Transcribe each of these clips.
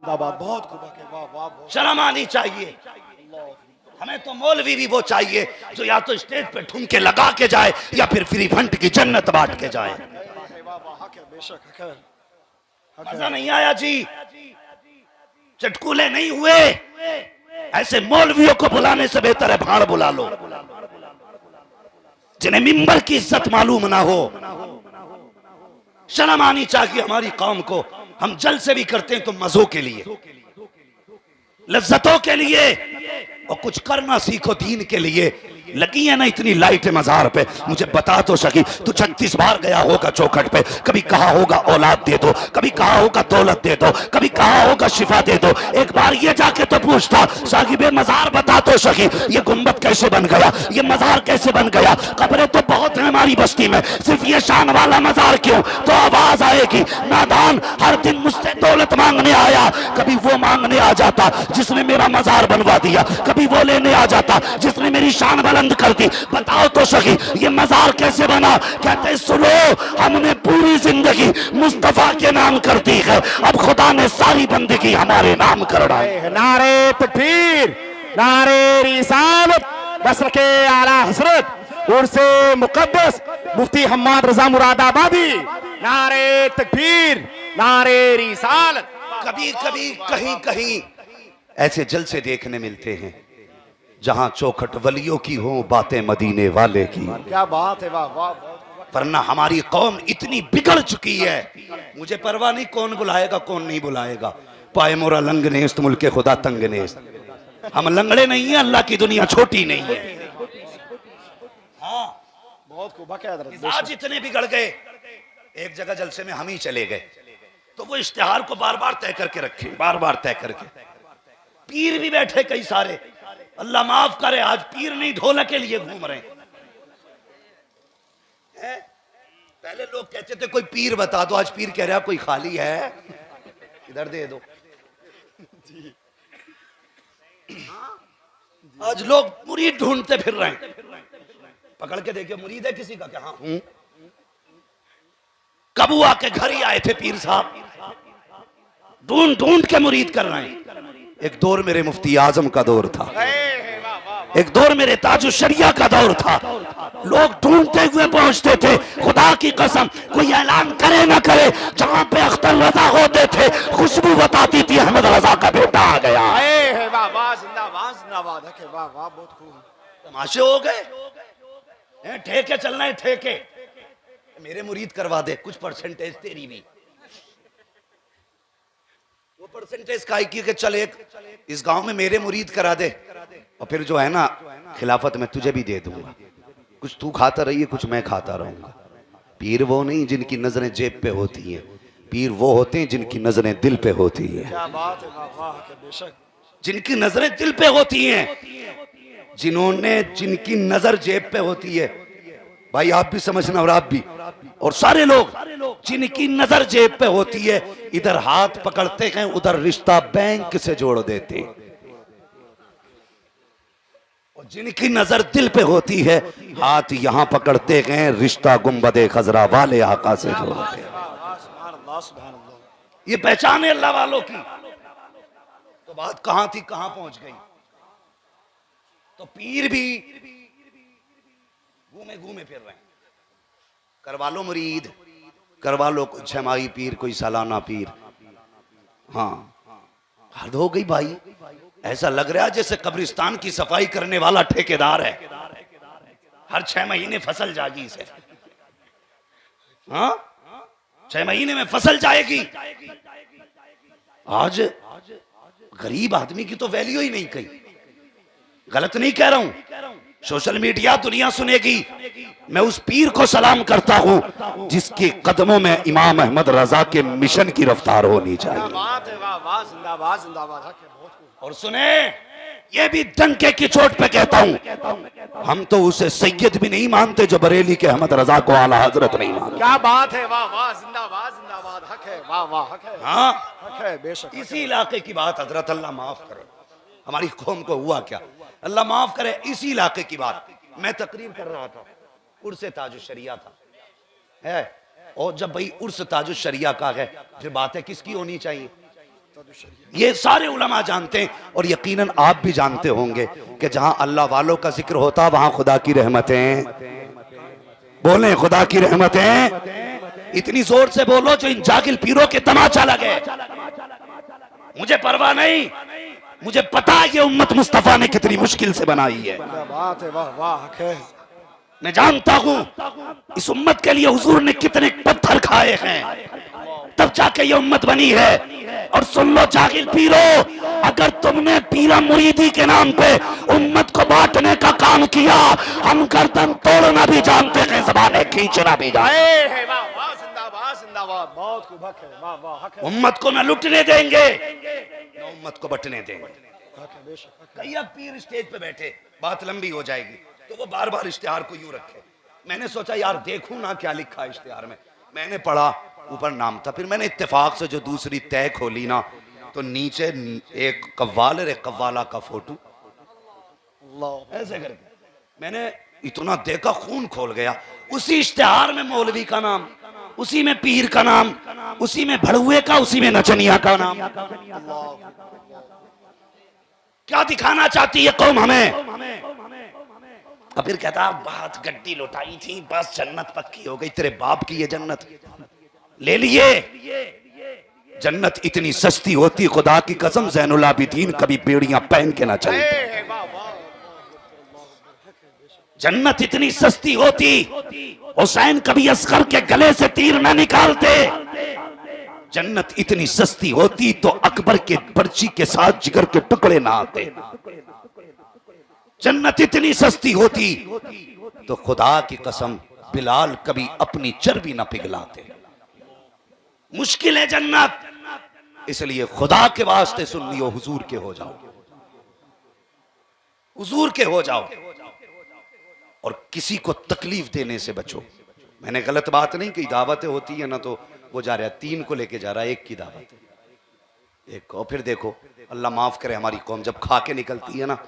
बहुत खूब है, वाह वाह। शर्म आनी चाहिए। हमें तो मौलवी भी वो चाहिए जो या तो स्टेज पे ठुमके लगा के जाए या फिर फ्री फंड की जन्नत बांट के जाए। मजा नहीं आया जी, चटकुले नहीं हुए। ऐसे मौलवियों को बुलाने से बेहतर है भाड़ बुला लो, जिन्हें मिंबर की इज्जत मालूम ना हो। शर्म आनी चाहिए हमारी कौम को। हम जलसे भी करते हैं तो मजों के लिए, लज्जतों के लिए, और कुछ करना सीखो दीन के लिए। लगी है ना इतनी लाइट मजार पे, मुझे बता तो सकी तू 36 बार गया होगा चौखट पे, कभी कहा होगा औलाद दे दो, कभी कहा होगा दौलत दे दो, कभी कहा होगा शिफा दे दो। एक बार ये जाके तो पूछता साहिबे मजार बता तो सकी ये गुंबद कैसे बन गया, ये मजार कैसे बन गया। कब्रें तो बहुत है हमारी बस्ती में, सिर्फ ये शान वाला मजार क्यों? तो आवाज आएगी नादान हर दिन मुझसे दौलत मांगने आया, कभी वो मांगने आ जाता जिसने मेरा मजार बनवा दिया, कभी वो लेने आ जाता जिसने मेरी शान बुलंद कर दी। बताओ तो सही ये मजार कैसे बना? कहते सुनो हमने पूरी जिंदगी मुस्तफा के नाम कर दी है, अब खुदा ने सारी बंदगी हमारे नाम कर डाली। नारे तकबीर, नारे रिसालत, नस्र के आला हजरत उर्से मुकद्दस मुफ्ती हम्माद रजा मुरादाबादी। नारे तकबीर, नारे रिसालत। कभी कभी कहीं कहीं ऐसे जलसे देखने मिलते हैं जहां चौखट वलियों की हो बातें मदीने वाले की। क्या बात है, वाह वाह। वरना हमारी कौम इतनी बिगड़ चुकी है, मुझे परवाह नहीं कौन बुलाएगा कौन नहीं बुलाएगा। पाए मोरा लंग नेस्त मुल्के खुदा तंग नेस्त। हम लंगड़े नहीं है, अल्लाह की दुनिया छोटी नहीं है। हाँ बहुत खूब। आज इतने बिगड़ गए, एक जगह जलसे में हम ही चले गए तो वो इश्तिहार को बार बार तय करके रखे, बार बार तय करके। पीर भी बैठे कई सारे, अल्लाह माफ करे आज पीर नहीं ढोलक के लिए घूम रहे हैं। पहले लोग कहते थे कोई पीर बता दो, आज पीर कह रहा कोई खाली है इधर दे दो। आज लोग मुरीद ढूंढते फिर रहे हैं, पकड़ के देखिए मुरीद है किसी का क्या? हाँ हूं। कबुआ के घर ही आए थे पीर साहब, ढूंढ ढूंढ के मुरीद कर रहे हैं। एक दौर मेरे मुफ्ती आजम का दौर था, एक दौर मेरे ताजु शरिया का दौर था। लोग ढूंढते हुए पहुंचते थे, खुदा की कसम कोई ऐलान करे ना करे, जहां पे अख्तर रजा होते थे खुशबू बताती थी अहमद रजा का बेटा आ गया। तमाशे हो गए, ठेके चलना है ठेके। मेरे मुरीद करवा दे, कुछ परसेंटेज तेरी भी। वो परसेंटेज का कि चल एक इस गांव में मेरे मुरीद करा दे, और फिर जो है ना खिलाफत में तुझे भी दे दूंगा, कुछ तू खाता रहिए कुछ मैं खाता रहूंगा। पीर वो नहीं जिनकी नजरें जेब पे होती हैं, पीर वो होते हैं जिनकी नजरें दिल पे होती हैं। क्या बात है, वाह बेशक। जिनकी नजरें दिल पे होती हैं, जिनकी नजर जेब पे होती है, भाई आप भी समझना और आप भी और सारे लोग, जिनकी नजर जेब पे होती है, इधर हाथ पकड़ते हैं उधर रिश्ता बैंक से जोड़ देते, और जिनकी नजर दिल पे होती है हाथ यहां पकड़ते हैं रिश्ता गुंबदे खजरा वाले आका से जोड़ते हैं। ये पहचान है अल्लाह वालों की। तो बात कहां थी कहां पहुंच गई? तो पीर भी घूमे घूमे फिर रहे हैं। करवा लो मुरीद, करवा लो कोई छमाही पीर, कोई सालाना पीर। हाँ हद हो गई भाई, ऐसा लग रहा है जैसे कब्रिस्तान की सफाई करने वाला ठेकेदार है, हर 6 महीने फसल जागी इसे। हाँ 6 महीने में फसल जाएगी। आज गरीब आदमी की तो वैल्यू ही नहीं कही। गलत नहीं कह रहा हूं, सोशल मीडिया दुनिया सुनेगी। मैं उस पीर को सलाम करता हूं जिसके कदमों में इमाम अहमद रजा के मिशन की रफ्तार होनी चाहिए। और सुने, ये भी डंके की चोट पे कहता हूं, हम तो उसे सैयद भी नहीं मानते जो बरेली के अहमद रजा को आला हजरत नहीं मानते। क्या बात है, वाह वाह, जिंदाबाद जिंदाबाद, हक है, वाह वाह, हक है। हाँ हक है बेशक। इसी इलाके की बात हजरत, अल्लाह माफ करे हमारी कौम को हुआ क्या, अल्लाह माफ करे। इसी इलाके की बात, मैं तकरीर कर रहा था, उर्स ताजुश शरिया था है, और जब भाई उर्स ताजुश शरिया का है फिर बातें किसकी होनी चाहिए? तो ये सारे उलमा जानते हैं और यकीनन आप भी जानते होंगे कि जहां अल्लाह वालों का जिक्र होता वहां खुदा की रहमतें, बोले खुदा की रहमतें। इतनी जोर से बोलो जो इन जागिल पीरों के तमाचा लगे। मुझे परवाह नहीं, मुझे पता है ये उम्मत मुस्तफा ने कितनी मुश्किल से बनाई है। बात है, वाह वाह। मैं जानता हूं इस उम्मत के लिए हुजूर ने कितने पत्थर खाए हैं, तब जाके ये उम्मत बनी है। और सुन लो जागिल पीरो, अगर तुमने पीरा मुरीदी के नाम पे उम्मत को बांटने का काम किया, हम गर्दन तोड़ना भी जानते हैं, ज़बानें खींचना भी जानते हैं। बहुत खूब हक है, वाह वाह हक है। उम्मत को न लुटने देंगे न उम्मत को बटने देंगे। कई अब पीर स्टेज पे बैठे, बात लंबी हो जाएगी, तो वो बार बार इश्तिहार को यूं रखे। मैंने सोचा यार देखूं ना क्या लिखा है इश्तिहार में। मैंने पढ़ा, ऊपर नाम था, फिर मैंने इत्तेफाक से जो दूसरी तय खोली ना, तो नीचे एक कव्वाल और एक कव्वाला का फोटो ऐसे करके मैंने इतना देखा, खून खोल गया। उसी इश्तिहार में मौलवी का नाम, उसी में पीर का नाम, उसी में भड़ुए का, उसी में नचनिया का नाम। क्या दिखाना चाहती है कौम हमें? अब फिर कहता बात गड्डी लुटाई थी, बस जन्नत पक्की हो गई। तेरे बाप की ये जन्नत ले लिए। जन्नत इतनी सस्ती होती, खुदा की कसम ज़ैनुल आबिदीन कभी बेड़ियां पहन के ना चलते। जन्नत इतनी सस्ती होती, हुसैन कभी असगर के गले से तीर न निकालते। जन्नत इतनी सस्ती होती तो अकबर के पर्ची के साथ जिगर के टुकड़े ना आते। जन्नत इतनी सस्ती होती तो खुदा की कसम बिलाल कभी अपनी चर्बी न पिघलाते। मुश्किल है जन्नत, इसलिए खुदा के वास्ते सुन लियो, हुजूर के हो जाओ, हुजूर के हो जाओ और किसी को तकलीफ देने से बचो। मैंने गलत बात नहीं की, दावतें होती है ना, तो वो जा रहा है 3 को लेके जा रहा है, 1 की दावत है, 1 को। फिर देखो अल्लाह माफ करे, हमारी कौम जब खा के निकलती है ना,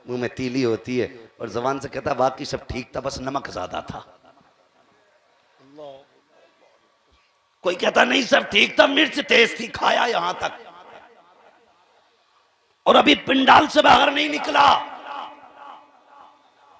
मुंह में तीली होती है और जबान से कहता बाकी सब ठीक था, बस नमक ज्यादा था। कोई कहता नहीं सब ठीक था, मिर्च तेज थी, खाया यहां तक और अभी पिंडाल से बाहर नहीं निकला।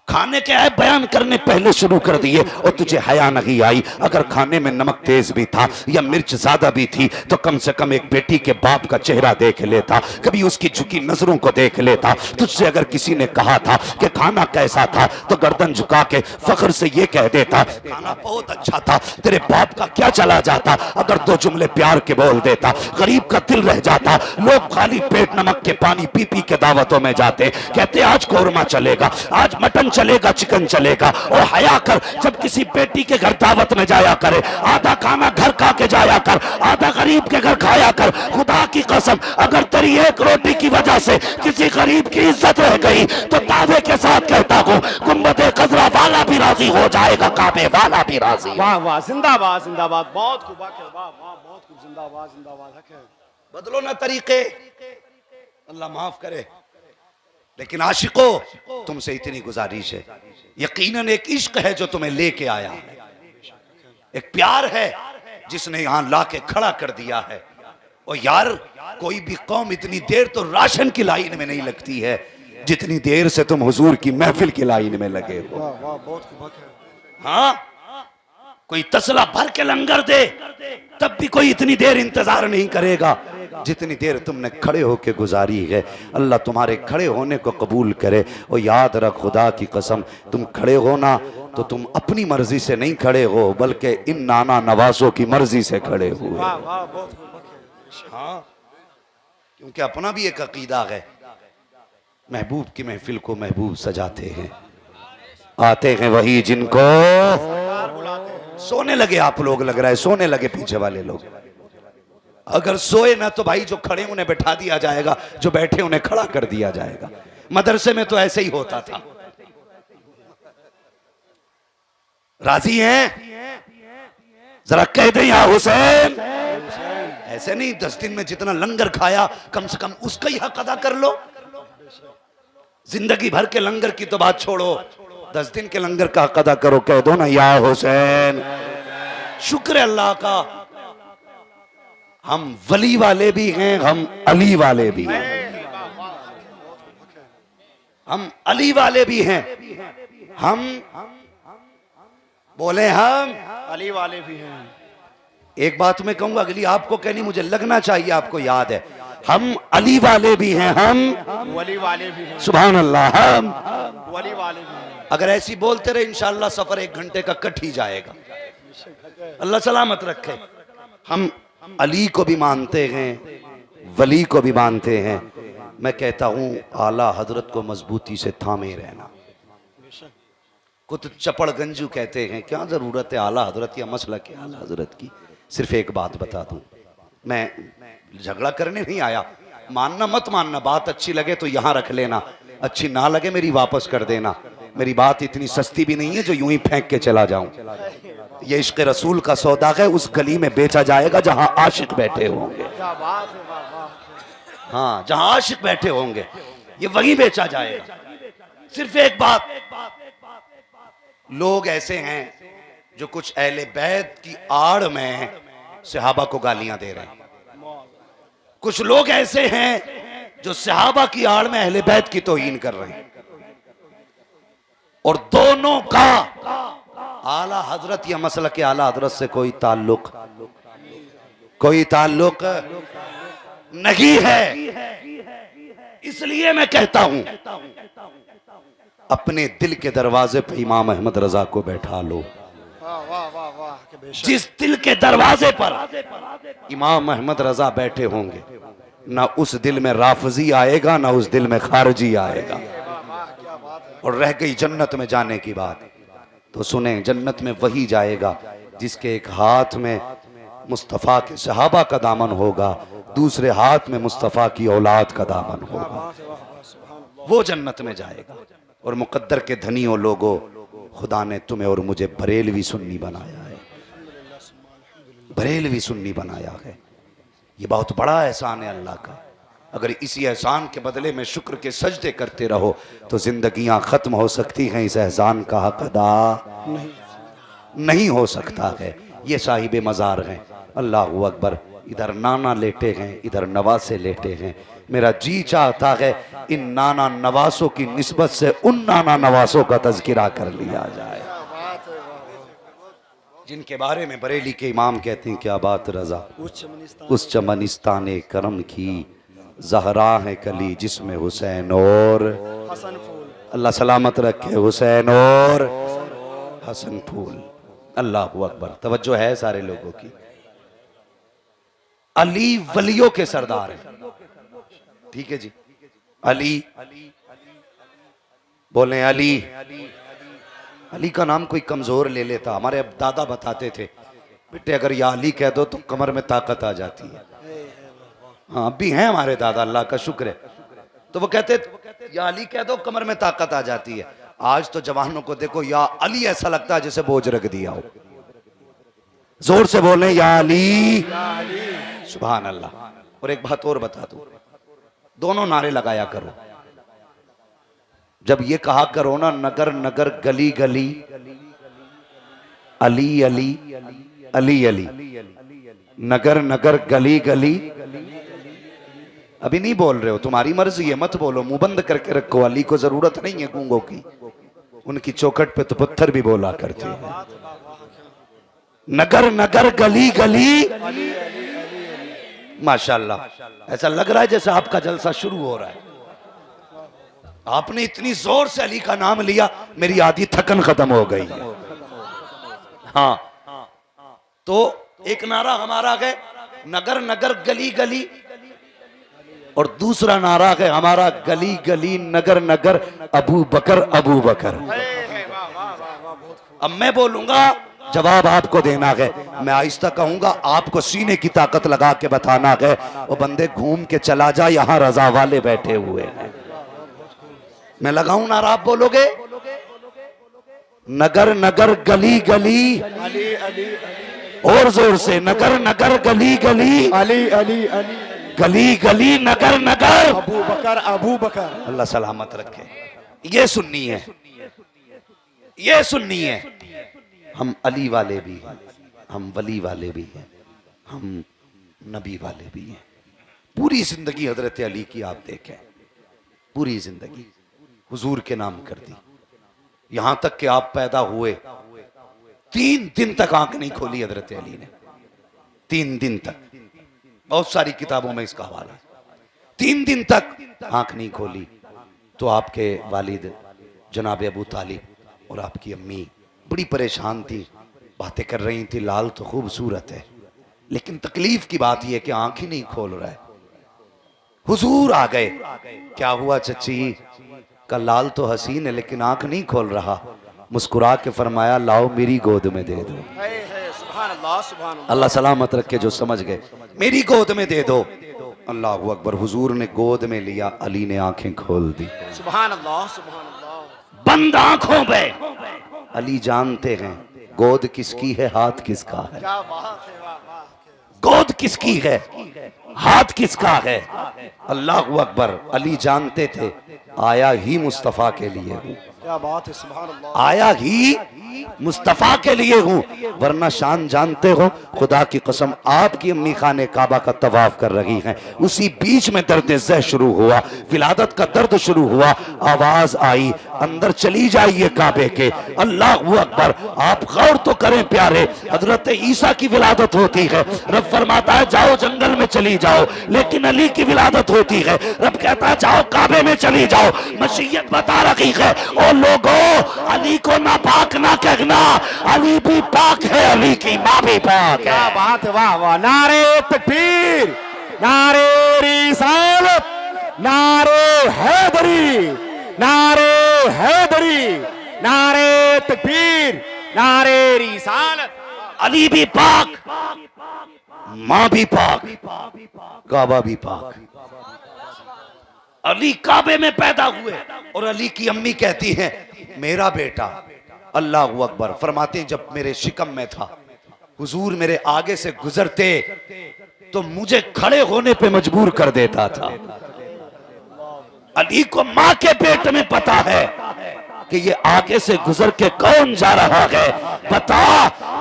खाने के ऐप बयान करने पहले शुरू कर दिए और तुझे हया नहीं आई। अगर खाने में नमक तेज भी था या मिर्च ज्यादा भी थी तो कम से कम एक बेटी के बाप का चेहरा देख लेता, कभी उसकी झुकी नजरों को देख लेता। तुझसे अगर किसी ने कहा था कि खाना कैसा था तो गर्दन झुका के फख्र से ये कह देता खाना बहुत अच्छा था। तेरे बाप का क्या चला जाता अगर 2 जुमले प्यार के बोल देता। गरीब का दिल रह जाता। लोग खाली पेट नमक के पानी पी पी के दावतों में जाते, कहते आज कौरमा चलेगा, आज मटन चलेगा, चिकन चलेगा। और हया कर, जब किसी बेटी के घर दावत में जाया करे, आधा खाना घर खा के जाया कर, आधा गरीब के घर खाया कर। खुदा की कसम अगर तेरी 1 रोटी की वजह से किसी गरीब की इज्जत रह गई तो दावे के साथ कहता हूँ गुंबद खजरा वाला भी राजी हो जाएगा, काबे वाला भी राजी। वाह वाह, जिंदाबाद जिंदाबाद, बहुत खूब हक है, वाह वाह, बहुत खूब, जिंदाबाद जिंदाबाद हक है। बदलो ना तरीके, अल्लाह माफ करे। लेकिन आशिकों तुमसे इतनी गुजारिश है, यकीनन एक इश्क है जो तुम्हें लेके आया है, एक प्यार है जिसने यहां लाके खड़ा कर दिया है। और यार कोई भी कौम इतनी देर तो राशन की लाइन में नहीं लगती है जितनी देर से तुम हुजूर की महफिल की लाइन में लगे हो। वाह वाह, बहुत खूब हक है। हाँ, कोई तसला भर के लंगर दे तब भी कोई इतनी देर इंतजार नहीं करेगा जितनी देर तुमने खड़े होके गुजारी है। अल्लाह तुम्हारे खड़े होने को कबूल करे। और याद रख खुदा की कसम, तुम खड़े हो ना तो तुम अपनी मर्जी से नहीं खड़े हो बल्कि इन नाना नवाजों की मर्जी से खड़े हुए। वाह वाह, बहुत खूब हक है। हाँ, क्योंकि अपना भी एक अकीदा है, महबूब की महफिल को महबूब सजाते हैं, आते हैं वही जिनको सोने लगे। आप लोग लग रहा है सोने लगे, पीछे वाले लोग। अगर सोए ना तो भाई जो खड़े उन्हें बैठा दिया जाएगा, जो बैठे उन्हें खड़ा कर दिया जाएगा। मदरसे में तो ऐसे ही होता था। राजी हैं? जरा कह दे या हुसैन। ऐसे नहीं, 10 दिन में जितना लंगर खाया कम से कम उसका ही हक अदा कर लो। जिंदगी भर के लंगर की तो बात छोड़ो, 10 दिन के लंगर का हक अदा करो। कह दो ना या हुसैन। शुक्र है अल्लाह का, हम वली वाले भी हैं, हम अली वाले भी हैं। हम अली वाले भी हैं, हम बोले हम अली वाले भी हैं। एक बात मैं कहूंगा, अगली आपको कहनी मुझे लगना चाहिए आपको याद है। हम अली वाले भी हैं, हम वली वाले भी हैं। सुभान अल्लाह, हम वली वाले भी हैं। अगर ऐसी बोलते रहे इंशाअल्लाह सफर 1 घंटे का कट ही जाएगा। अल्लाह सलामत रखे। हम अली को भी मानते हैं, वली को भी मानते हैं। मैं कहता हूं आला हजरत को मजबूती से थामे रहना। कुछ चपड़गंजू कहते हैं क्या जरूरत है आला हजरत या मसला के आला हजरत की। सिर्फ एक बात बता दूं, मैं झगड़ा करने नहीं आया, मानना मत मानना, बात अच्छी लगे तो यहां रख लेना, अच्छी ना लगे मेरी वापस कर देना। मेरी बात इतनी सस्ती भी नहीं है जो यूं ही फेंक के चला जाऊं। ये इश्क रसूल का सौदा है, उस गली में बेचा जाएगा जहां आशिक बैठे होंगे। क्या बात है, वाह वाह। हाँ, जहां आशिक बैठे होंगे ये वहीं बेचा जाएगा। सिर्फ एक बात, लोग ऐसे हैं जो कुछ अहले बैत की आड़ में सहाबा को गालियां दे रहे हैं। कुछ लोग ऐसे हैं जो सहाबा की आड़ में अहले बैत की तौहीन कर रहे हैं। और दोनों का आला हजरत या मसलक के आला हजरत से कोई ताल्लुक नहीं है। इसलिए मैं कहता हूं अपने दिल के दरवाजे पर इमाम अहमद रजा को बैठा लो। वाह वाह वाह वाह, के बेशक। जिस दिल के दरवाजे पर इमाम अहमद रजा बैठे होंगे, ना उस दिल में राफजी आएगा, ना उस दिल में खारजी आएगा। और रह गई जन्नत में जाने की बात, तो सुने, जन्नत में वही जाएगा जिसके एक हाथ में मुस्तफ़ा के सहाबा का दामन होगा, दूसरे हाथ में मुस्तफ़ा की औलाद का दामन होगा। वो जन्नत में जाएगा। और मुकद्दर के धनियों लोगों, खुदा ने तुम्हें और मुझे बरेलवी सुन्नी बनाया है, बरेलवी सुन्नी बनाया है। ये बहुत बड़ा एहसान है अल्लाह का। अगर इसी एहसान के बदले में शुक्र के सजदे करते रहो तो जिंदगियां खत्म हो सकती हैं, इस एहसान का हक अदा नहीं हो सकता है। ये साहिब मज़ार हैं, अल्लाह अकबर। इधर नाना लेटे हैं, इधर नवासे लेटे हैं। मेरा जी चाहता है इन नाना नवासों की निस्बत से उन नाना नवासों का तज़किरा कर लिया जाए जिनके बारे में बरेली के इमाम कहते हैं, क्या बात रजा, उस चमनिस्तान करम की ज़हरा है कली जिसमें हुसैन और हसन फूल। अल्लाह सलामत रखे, हुसैन और हसन फूल। अल्लाह अकबर। तवज्जो है सारे लोगों की। अली वलियों के सरदार हैं, ठीक है जी। अली बोले अली, अली का नाम कोई कमजोर ले लेता। हमारे अब दादा बताते थे, बेटे अगर या अली कह दो तो कमर में ताकत आ जाती है। हाँ, अब भी हैं हमारे दादा, अल्लाह का शुक्र है। तो वो कहते या अली कह दो कमर में ताकत आ जाती है। आज तो जवानों को देखो, या अली ऐसा लगता है जैसे बोझ रख दिया हो। जोर से बोले या अली, सुभान अल्लाह। और एक बात और बता दूं, दोनों नारे लगाया करो। जब ये कहा करो ना, नगर नगर गली गली अली अली अली अली, नगर नगर गली गली। अभी नहीं बोल रहे हो, तुम्हारी मर्जी है, मत बोलो, मुंह बंद करके रखो। अली को जरूरत नहीं है गूंगों की, उनकी चौखट पे तो पत्थर भी बोला करते हैं। नगर नगर गली गली, माशाल्लाह। ऐसा लग रहा है जैसे आपका जलसा शुरू हो रहा है। आपने इतनी जोर से अली का नाम लिया, मेरी आधी थकन खत्म हो गई है। हाँ, तो एक नारा हमारा है नगर नगर गली गली, और दूसरा नारा है हमारा गली गली नगर नगर अबू बकर अबू बकर। अब मैं बोलूंगा, जवाब आपको देना है। मैं आहिस्ता कहूंगा, आपको सीने की ताकत लगा के बताना है। वो बंदे घूम के चला जा, यहां रजा वाले बैठे हुए हैं। मैं लगाऊं नारा, आप बोलोगे नगर नगर गली गली, अली अली और जोर से नगर नगर गली गली, अली अली अली, गली गली नगर नगर अबू बकर अबू बकर। अल्लाह सलामत रखे। ये सुन्नी है, ये सुन्नी है। हम अली वाले भी हैं, हम वली वाले भी हैं, हम नबी वाले भी हैं। पूरी जिंदगी हजरत अली की आप देखें, पूरी जिंदगी हुजूर के नाम कर दी। यहां तक कि आप पैदा हुए 3 दिन तक आंख नहीं खोली हजरत अली ने, 3 दिन तक। बहुत सारी किताबों में इसका हवाला है। 3 दिन तक आंख नहीं खोली तो आपके वालिद जनाब अबू तालिब और आपकी अम्मी बड़ी परेशान थी, बातें कर रही थी, लाल तो खूबसूरत है लेकिन तकलीफ की बात यह कि आंख ही नहीं खोल रहा है। हुजूर आ गए, क्या हुआ चच्ची? का लाल तो हसीन है लेकिन आंख नहीं खोल रहा। मुस्कुरा के फरमाया लाओ मेरी गोद में दे दो। अल्लाह सलामत रखे जो समझ गए, मेरी गोद में दे दो। अल्लाह अकबर। हुजूर ने गोद में लिया, अली ने आंखें खोल दी। सुभान अल्लाह, सुभान अल्लाह। बंद आंखों में अली जानते हैं गोद किसकी है, हाथ किसका है। क्या बात है, वाह वाह। गोद किसकी है, हाथ किसका है। अल्लाह अकबर। अली जानते थे आया ही मुस्तफा के लिए हूं, क्या बात है, सुभान अल्लाह। आया ही मुस्तफा के लिए हूं, वरना शान जानते हो खुदा की कसम आपकी अम्मी खाने काबा का तवाफ कर रही हैं, उसी बीच में दर्द ज़ह शुरू हुआ, विलादत का दर्द शुरू हुआ, आवाज आई अंदर चली जाइए काबे के। अल्लाह अकबर। आप गौर तो करें प्यारे, हजरत ईसा की विलादत होती है, रब फरमाता है जाओ जंगल में चली जाओ, लेकिन अली की विलादत होती है, रब कहता है जाओ काबे में चली जाओ। मशीयत बता रही है ओ लोगों, अली को ना पाक ना कहना, अली भी पाक है, अली की माँ भी पाक है। क्या बात है, वाह वाह। नारे तकबीर, नारे रिसालत, नारे हैदरी, नारे हैदरी, नारे तकबीर, नारे रिसालत। अली भी पाक, माँ भी पाक, काबा भी पाक। अली काबे में पैदा हुए और अली की अम्मी कहती हैं मेरा बेटा। अल्लाह अकबर। फरमाते हैं जब मेरे शिकम में था हुजूर मेरे आगे से गुजरते तो मुझे खड़े होने पे मजबूर कर देता था। अली को माँ के पेट में पता है कि ये आगे से गुजर के कौन जा रहा है, पता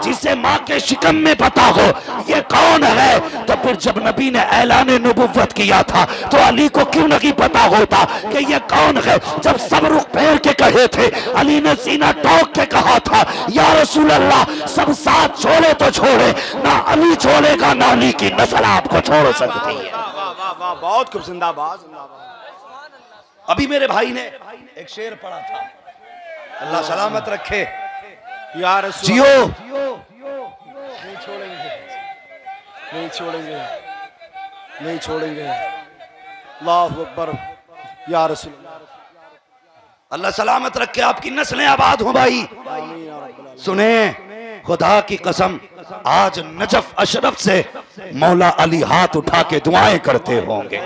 जिसे माँ के शिकम में पता हो ये कौन है। तो फिर जब नबी ने ऐलान नबुव्वत किया था तो अली को क्यों नहीं पता होता कि ये कौन है। जब सब रुख फेर के कहे थे, अली ने सीना ठोक के कहा था या रसूल अल्लाह सब साथ छोड़े तो छोड़े, ना अली छोड़ेगा ना अली की नस्ल आपको छोड़ सकती है। बहुत खूब, जिंदाबाद जिंदाबाद। अभी मेरे भाई ने एक शेर पढ़ा था, अल्लाह सलामत रखे, या रसूल जियो नहीं छोड़ेंगे, नहीं छोड़ेंगे, नहीं छोड़ेंगे। अल्लाहु अकबर, या रसूल। अल्लाह सलामत रखे, आपकी नस्लें आबाद हो भाई। आमीन या रब्बल आलमीन। सुने खुदा की कसम, आज नजफ अशरफ से मौला अली हाथ उठा के दुआएं करते होंगे,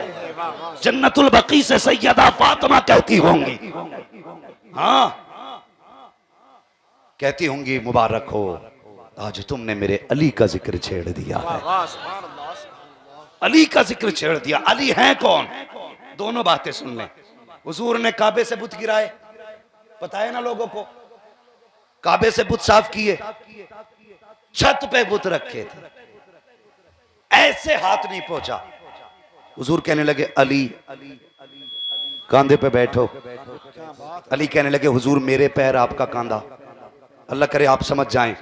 जन्नतुल बकी से सैयदा फातिमा कहती होंगी, हाँ कहती होंगी मुबारक हो आज तुमने मेरे अली का जिक्र छेड़ दिया है। अली का जिक्र छेड़ दिया। अली हैं कौन? दोनों बातें सुन लें। हुजूर ने काबे से बुत गिराए, पता है ना लोगों को, काबे से बुत साफ किए, छत पे बुत रखे थे, ऐसे हाथ नहीं पहुंचा। हुजूर कहने लगे अली कांधे पे बैठो। अली कहने लगे हुजूर मेरे पैर आपका कांधा, अल्लाह करे आप समझ जाएं,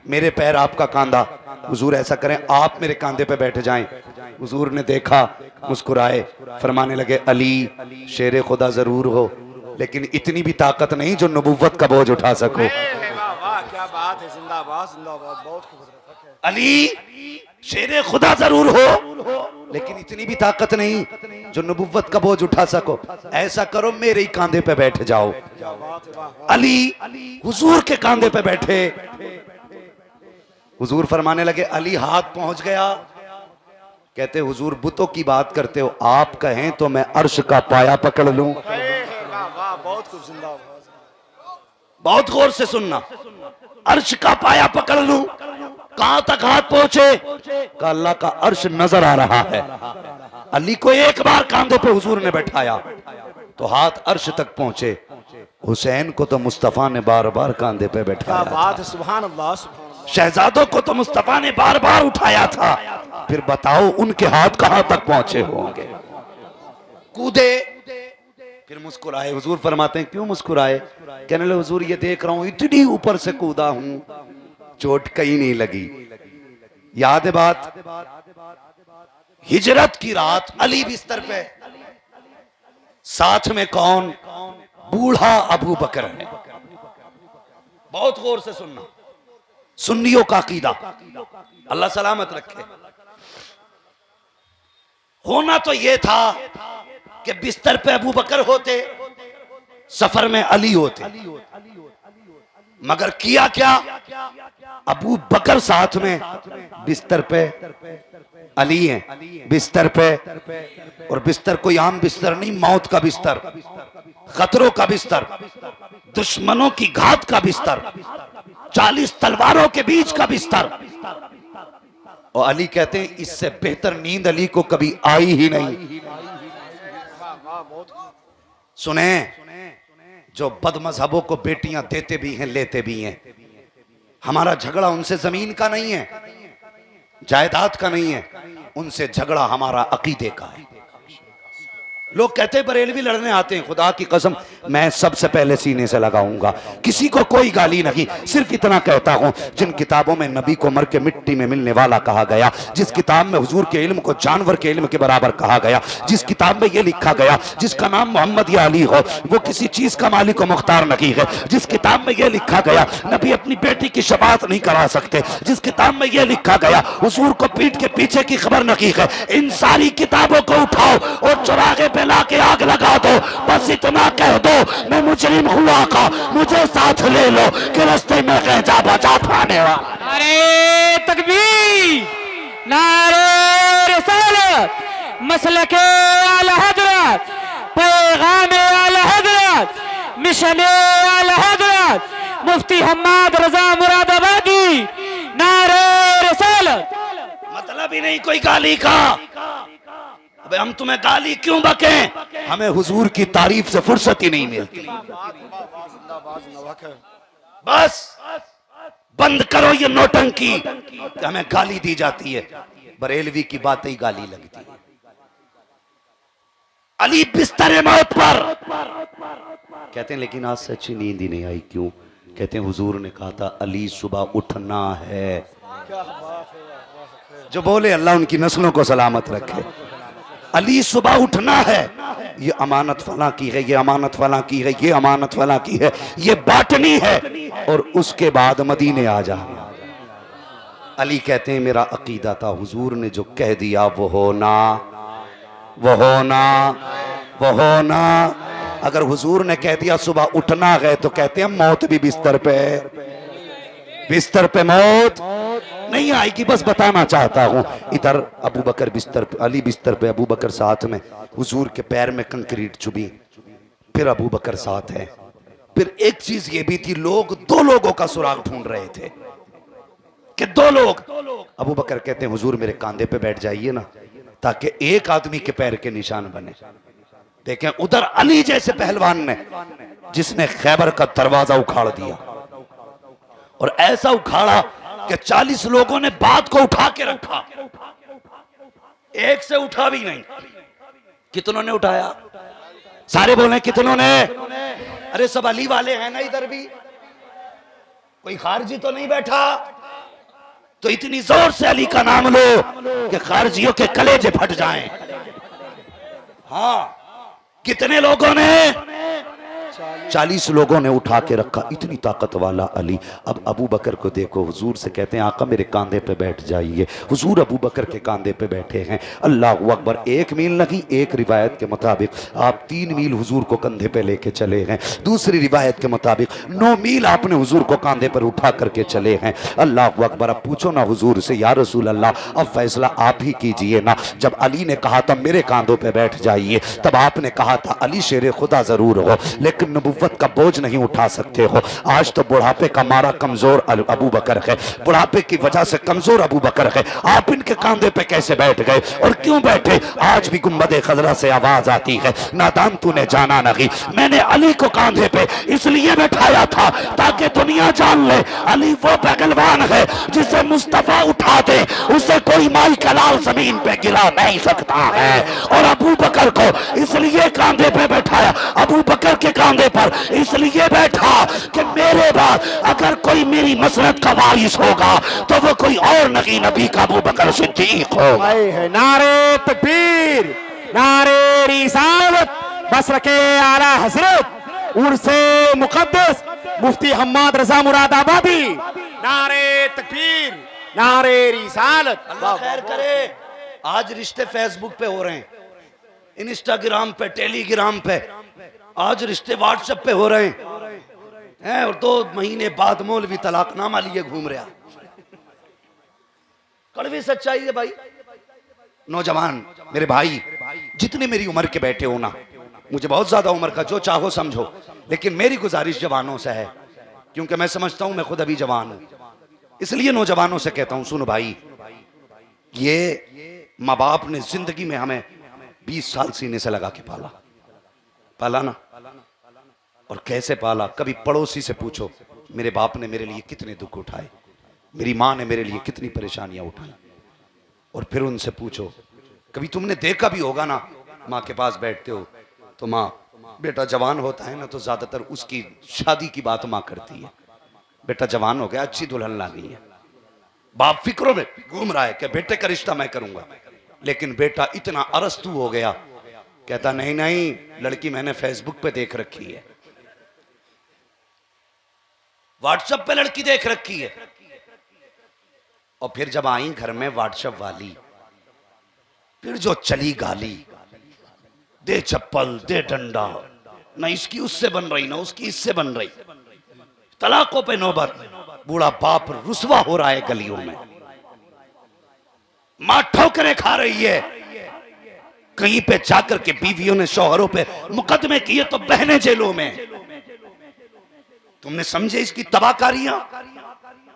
मेरे पैर आपका कांधा। हुजूर ऐसा करें आप मेरे कांधे पे बैठ जाएं। हुजूर ने देखा, मुस्कुराए, फरमाने लगे अली शेर खुदा जरूर हो लेकिन इतनी भी ताकत नहीं जो नबुव्वत का बोझ उठा सको। क्या बात है, जिंदाबाद जिंदाबाद। बहुत खूबसूरत। अली शेर खुदा जरूर हो लेकिन इतनी भी ताकत नहीं जो नबुव्वत का बोझ उठा सको। ऐसा करो मेरे ही कांधे पे बैठ जाओ। अली हुजूर के कांधे पे बैठे। हुजूर फरमाने लगे अली हाथ पहुंच गया। कहते हुजूर बुतों की बात करते हो, आप कहें तो मैं अर्श का पाया पकड़ लूं। बहुत खूब, जिंदाबाद। बहुत गौर से सुनना, अर्श का पाया पकड़ लूं। कहां तक हाथ पहुंचे? का अल्लाह का अर्श नजर आ रहा है। अली को एक बार कांधे पे हुजूर ने बैठाया तो हाथ अर्श तक पहुंचे। हुसैन को तो मुस्तफा ने बार बार कांधे पे बैठाया। क्या बात है, सुभान अल्लाह। शहजादों को तो मुस्तफा ने बार बार उठाया था, फिर बताओ उनके हाथ कहां तक पहुंचे होंगे। कूदे, फिर मुस्कुराए। हुजूर फरमाते हैं क्यों मुस्कुराए? कहने लगे हुजूर ये देख रहा हूं इतनी ऊपर से कूदा हूं, चोट कहीं नहीं लगी। याद है बात? हिजरत की रात, अली बिस्तर पे, साथ में कौन? बूढ़ा अबू बकर है। बहुत गौर से सुनना, सुन्नियों का अकीदा, अल्लाह सलामत रखे। होना तो यह था कि बिस्तर पे अबू बकर होते, सफर में अली होते, मगर किया क्या? अबू बकर साथ में, बिस्तर पे अली हैं, बिस्तर पे, और बिस्तर कोई आम बिस्तर नहीं, मौत का बिस्तर, खतरों का बिस्तर, दुश्मनों की घात का बिस्तर, 40 तलवारों के बीच का बिस्तर। और अली कहते हैं इससे बेहतर नींद अली को कभी आई ही नहीं। सुने, जो बदमजहबों को बेटियां देते भी हैं लेते भी हैं, हमारा झगड़ा उनसे जमीन का नहीं है, जायदाद का नहीं है, उनसे झगड़ा हमारा अकीदे का है। लोग कहते हैं बरेलवी लड़ने आते हैं, खुदा की कसम मैं सबसे पहले सीने से लगाऊंगा, किसी को कोई गाली नहीं, सिर्फ इतना कहता हूं जिन किताबों में नबी को मर के मिट्टी में मिलने वाला कहा गया, जिस किताब में हुजूर के इल्म को जानवर के इल्म के बराबर कहा गया, जिस किताब में यह लिखा गया जिसका नाम मोहम्मद या अली हो वो किसी चीज का मालिक व मुख्तार नहीं है, जिस किताब में यह लिखा गया नबी अपनी बेटी की शफाअत नहीं करा सकते, जिस किताब में यह लिखा गया हुजूर को पीठ के पीछे की खबर नहीं है, इन सारी किताबों को उठाओ और चुरागे ला के आग लगा दो, बस इतना कह दो मैं मुजरिम हुआ का, मुझे साथ ले लो कि रास्ते में गैजा बजा पाने वाला। नारे तकबीर, नारे रिसालत, मसलके आला हजरत, पैगामे आला हजरत, मिशन आला हजरत, मुफ्ती हम्माद रजा मुरादाबादी, नारे रिसालत। मतलब ही नहीं कोई गाली का, अबे हम तुम्हें गाली क्यों बकें? हमें हुजूर की तारीफ से फुर्सत ही नहीं मिलती। बस बंद करो ये नौटंकी, हमें गाली दी जाती है, बरेलवी की बातें ही गाली लगती है। अली बिस्तर मौत पर कहते हैं लेकिन आज से अच्छी नींद ही नहीं आई, क्यों? कहते हैं हुजूर ने कहा था अली सुबह उठना है। जो बोले अल्लाह उनकी नस्लों को सलामत रखे। अली सुबह उठना है, ये अमानत फला की है, ये अमानत फला की है, ये अमानत फला की है, ये बांटनी है, और उसके बाद मदीने आ जाना। अली कहते हैं मेरा अकीदा था हुजूर ने जो कह दिया वो होना, वो होना, वो होना। अगर हुजूर ने कह दिया सुबह उठना है तो कहते हैं मौत भी बिस्तर पे, बिस्तर पे मौत नहीं आएगी। बस बताना चाहता हूं, इधर अबू बकर बिस्तर पे, अली बिस्तर पे, अबू बकर साथ में, हुजूर के पैर में कंक्रीट चुभी, फिर अबू बकर साथ है। फिर एक चीज ये भी थी, लोग दो लोगों का सुराग ढूंढ रहे थे कि दो लोग। अबू बकर कहते हैं हुजूर मेरे कांधे पे बैठ जाइए ना, ताकि एक आदमी के पैर के निशान बने। देखें उधर अली जैसे पहलवान ने, जिसने खैबर का दरवाजा उखाड़ दिया, और ऐसा उखाड़ा कि 40 लोगों ने बात को उठा के रखा, एक से उठा भी नहीं। कितनों ने उठाया? सारे बोले कितनों ने? अरे सब अली वाले हैं ना, इधर भी कोई खारजी तो नहीं बैठा? तो इतनी जोर से अली का नाम लो कि खारजियों के कलेजे फट जाएं। हाँ, कितने लोगों ने? 40 लोगों ने उठा के रखा, इतनी ताकत वाला अली। अब अबू बकर को देखो, हुजूर से कहते हैं आका मेरे कांधे पे बैठ जाइए। हुजूर अबू बकर के कांधे पे बैठे हैं। अल्लाह अकबर। 1 मील नहीं, एक रिवायत के मुताबिक आप 3 मील हुजूर को कंधे पे लेके चले हैं, दूसरी रिवायत के मुताबिक 9 मील आपने हुजूर को कांधे पर उठा करके चले हैं। अल्लाह अकबर। अब पूछो ना हुजूर से, या रसूल अल्लाह अब फैसला आप ही कीजिए ना। जब अली ने कहा था मेरे कांधों पे बैठ जाइए, तब आपने कहा था अली शेर खुदा जरूर हो, लेकिन नबुव्वत का बोझ नहीं उठा सकते हो। आज तो बुढ़ापे का मारा कमजोर अबू बकर है, बुढ़ापे की वजह से कमजोर अबू बकर है। आप इनके कांधे पे कैसे बैठ गए और क्यों बैठे? आज भी गुंबद खजरा से आवाज आती है, नादान तूने जाना नहीं, मैंने अली को कांधे पे इसलिए बैठाया था ताकि दुनिया जान ले अली वो पहलवान है जिसे मुस्तफा उठा दे, उसे कोई माई का लाल जमीन पे गिरा नहीं सकता है। और अबू बकर को इसलिए कांधे पे बैठाया, अबू बकर के कांधे पर इसलिए बैठा कि मेरे बाद अगर कोई मेरी मसरत का वारिस होगा तो वो कोई और नहीं, नबी का अबू बकर सिद्दीक होगा। नारे तकबीर, नारे रिसालत, बसर के आला हजरत उर्से मुकद्दस मुफ्ती हम्माद रजा मुरादाबादी, नारे तकबीर, नारे रिसालत। अल्लाह खैर करे। आज रिश्ते फेसबुक पे हो रहे हैं, इंस्टाग्राम पे, टेलीग्राम पे, आज रिश्ते व्हाट्सएप पे हो रहे हैं और 2 महीने बाद मौलवी तलाकनामा लिए घूम रहा। कड़वी सच्चाई है भाई। नौजवान मेरे भाई, जितने मेरी उम्र के बैठे हो ना, मुझे बहुत ज्यादा उम्र का जो चाहो समझो, लेकिन मेरी गुजारिश जवानों से है, क्योंकि मैं समझता हूं मैं खुद अभी जवान हूं, इसलिए नौजवानों से कहता हूं, सुनो भाई, ये माँ बाप ने जिंदगी में हमें 20 साल सीने से लगा के पाला ना, और कैसे पाला? कभी पड़ोसी से पूछो, मेरे बाप ने मेरे लिए कितने दुख उठाए, मेरी माँ ने मेरे लिए कितनी परेशानियां उठाई, और फिर उनसे पूछो, कभी तुमने देखा भी होगा ना, माँ के पास बैठते हो तो माँ, बेटा जवान होता है ना तो ज्यादातर उसकी शादी की बात माँ करती है, बेटा जवान हो गया, अच्छी दुल्हन लानी है। बाप फिक्रों में घूम रहा है कि बेटे का रिश्ता मैं करूंगा, लेकिन बेटा इतना अरस्तू हो गया, कहता नहीं नहीं, लड़की मैंने फेसबुक पे देख रखी है, व्हाट्सएप पे लड़की देख रखी है। और फिर जब आई घर में व्हाट्सएप वाली, फिर जो चली गाली, दे चप्पल दे डंडा, ना इसकी उससे बन रही ना उसकी इससे बन रही, तलाकों पे नौबत, बूढ़ा बाप रुसवा हो रहा है गलियों में, मां ठोकरें खा रही है, कहीं पे जाकर के बीवियों ने शौहरों पे मुकदमे किए तो बहनें जेलों में। तुमने समझे इसकी तबाहकारियां?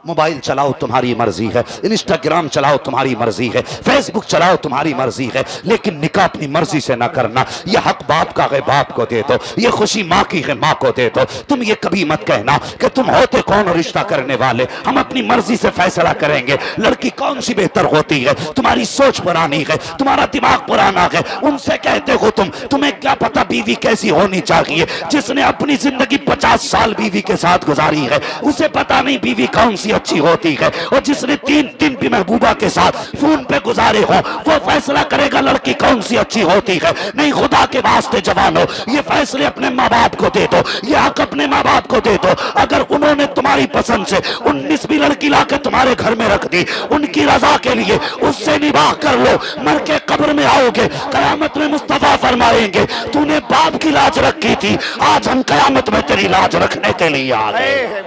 मोबाइल चलाओ तुम्हारी मर्जी है, इंस्टाग्राम चलाओ तुम्हारी मर्जी है, फेसबुक चलाओ तुम्हारी मर्जी है, लेकिन निकाह अपनी मर्जी से ना करना। ये हक बाप का है बाप को दे दो, ये खुशी माँ की है माँ को दे दो। तुम ये कभी मत कहना कि तुम होते कौन रिश्ता करने वाले, हम अपनी मर्जी से फैसला करेंगे लड़की कौन सी बेहतर होती है। तुम्हारी सोच पुरानी है, तुम्हारा दिमाग पुराना है, उनसे कहते हो तुम्हें क्या पता बीवी कैसी होनी चाहिए। जिसने अपनी जिंदगी 50 साल बीवी के साथ गुजारी है उसे पता नहीं बीवी कौन सी अच्छी होती है, और जिसने 3 दिन भी महबूबा के साथ फोन पे गुजारे हो वो फैसला करेगा लड़की कौन सी अच्छी होती है। नहीं, खुदा के वास्ते जवानो, ये फैसले अपने माँ बाप को दे दो, ये हक अपने माँ बाप को दे दो। अगर उन्होंने तुम्हारी पसंद से 19वीं लड़की लाकर तुम्हारे घर में रख दी, उनकी रजा के लिए उससे निभाह कर लो, मर के कब्र में आओगे, कयामत में मुस्तफा फरमाएंगे तूने बाप की लाज रखी थी, आज हम कयामत में तेरी लाज रखने के लिए आ गए।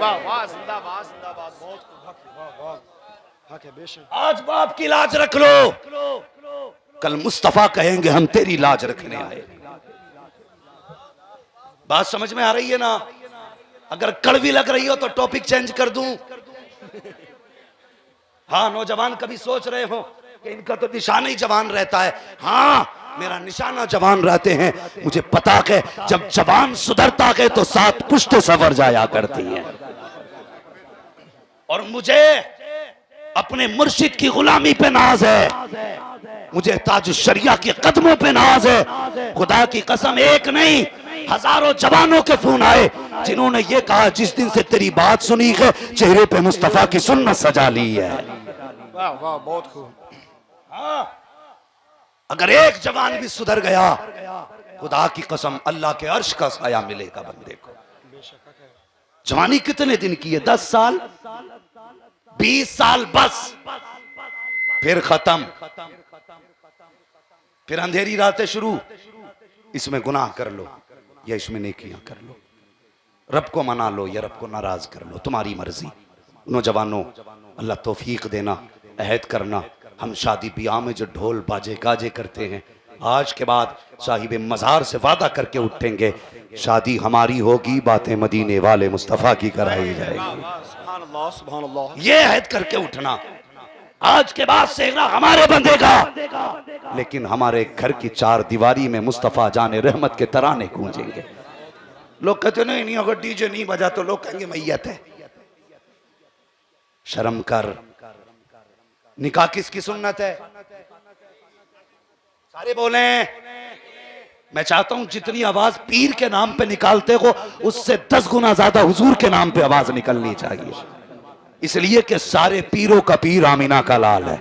आज बाप की लाज रख लो, कल मुस्तफा कहेंगे हम तेरी लाज रखने आए। बात समझ में आ रही है ना? अगर कड़वी लग रही हो तो टॉपिक चेंज कर दूं। हाँ, नौजवान कभी सोच रहे हो कि इनका तो निशाना ही जवान रहता है। हाँ, मेरा निशाना जवान रहते हैं। मुझे पता है जब जवान सुधरता है तो 7 पुश्तें सवर जाया करती हैं, और मुझे अपने मुर्शिद की गुलामी पे नाज है, मुझे ताज शरिया के कदमों पे नाज है। खुदा की कसम, एक नहीं हजारों जवानों के फोन आए जिन्होंने ये कहा जिस दिन से तेरी बात सुनी है चेहरे पे मुस्तफा की सुन्नत सजा ली है। वाह वाह, बहुत खूब। हाँ, अगर एक जवान भी सुधर गया, खुदा की कसम अल्लाह के अर्श का साया मिलेगा बंदे को। जवानी कितने दिन की है? 10 साल 20 साल बस, फिर खत्म, फिर अंधेरी रातें शुरू। इसमें गुनाह कर लो या इसमें नेकियां कर लो, रब को मना लो या रब को नाराज कर लो, तुम्हारी मर्जी। नौजवानों, अल्लाह तौफीक देना, अहद करना, हम शादी ब्याह में जो ढोल बाजे गाजे करते हैं आज के बाद साहिब मज़ार से वादा करके उठेंगे, शादी हमारी होगी, बातें मदीने वाले मुस्तफ़ा की कराई जाएगी। सुभान अल्लाह, सुभान अल्लाह। ये अहद करके उठना, आज के बाद सेहरा हमारे बंदे का, लेकिन हमारे घर की चार दीवारी में मुस्तफ़ा जाने रहमत के तराने गूंजेंगे। लोग कहते नहीं अगर डीजे नहीं बजा तो लोग कहेंगे मैयत है। शर्म कर, निकाह किसकी सुन्नत है? सारे बोले। मैं चाहता हूं जितनी आवाज पीर के नाम पे निकालते हो उससे 10 गुना ज्यादा हुजूर के नाम पे आवाज निकलनी चाहिए, इसलिए कि सारे पीरों का पीर आमीना का लाल है।